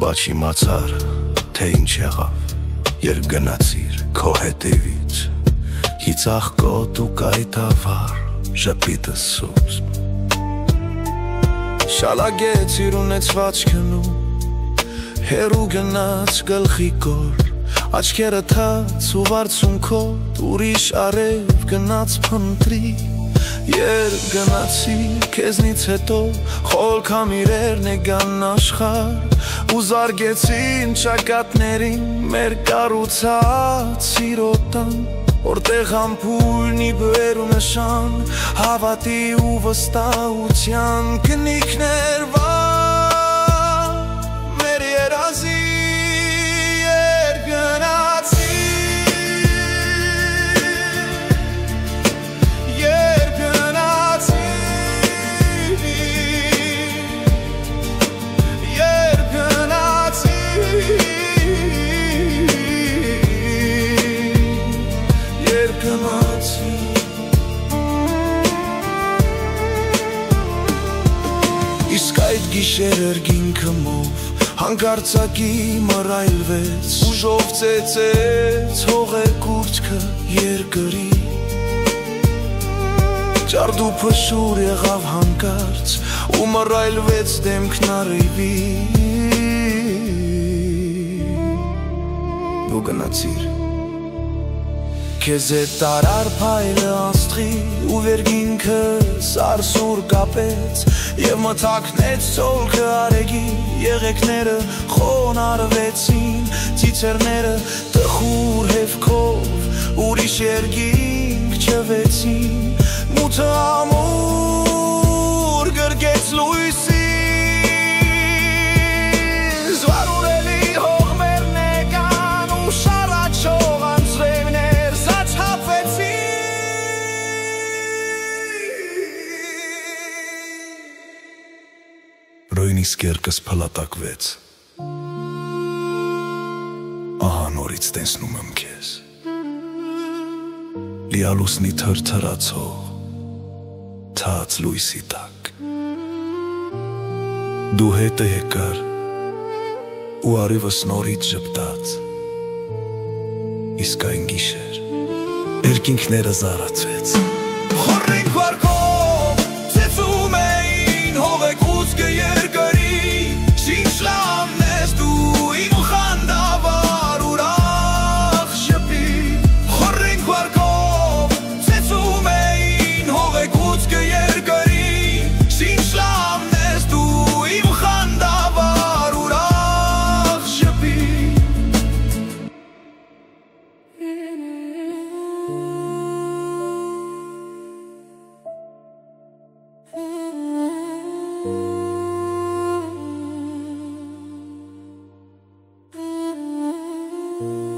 Բայց իմացար, թե ինչ եղավ, երբ գնացիր քո հետևից Հիծաղկոտ ու կայտավար ժպիտս սուսմ Շալագեցիր ունեցվածքնում Հերու գնաց գլխի կոր Աչքերը թաց ու վարձունքոտ Ուրիշ արև գնաց փնտրի Երբ գնացիր քեզնից հետո Խոլ քամիրերն եկան աշխարհ Ու զարգեցին ճակատներին Մեր կառուցած սիրոտան Որտեղ համբույրնի բեր ու նշան Հավատի ու վստահության Կնիքներ վար Մեր երազի երբ գնացիր Երբ գնացիր Երբ գնացիր Իսկ այդ գիշեր երգինքմով Հանկարծակի մռայլվեց Ուժով ծեծեց հողեկուրծքը երկրի Ճարդու փշուր եղավ հանկարծ Ու մռայլվեց դեմքն առիվի Դու գնացիր Քեզ հետ տարար փայլը աստղի ու վերգինքը սարսուր կապեց Եվ մթակնեց սոլքը արեգի եղեքները խոնարհվեցին Ծիծեռները տխուր հևքով ուրիշ երգինք չվեցին Մութը ամուր գրգեց լույսի Ռոյնիսկ երկս փլատակվեց Ահա նորից տեսնում եմ քեզ Լիալուսնի թրթրացող Թաց լույսի տակ Դու հետը եկար Ու արիվս նորից ժպտաց Իսկ այն գիշեր Երկինքները զարացվեց Խորրիկ վարկով ծեծում էին հողեկուցկը երկրի Շինշլամն ես դու իմ խանդավար ուրախ շպի Խորրիկ վարկով ծեծում էին հողեկուցկը երկրի Շինշլամն ես դու իմ խանդավար ուրախ շպի Thank you.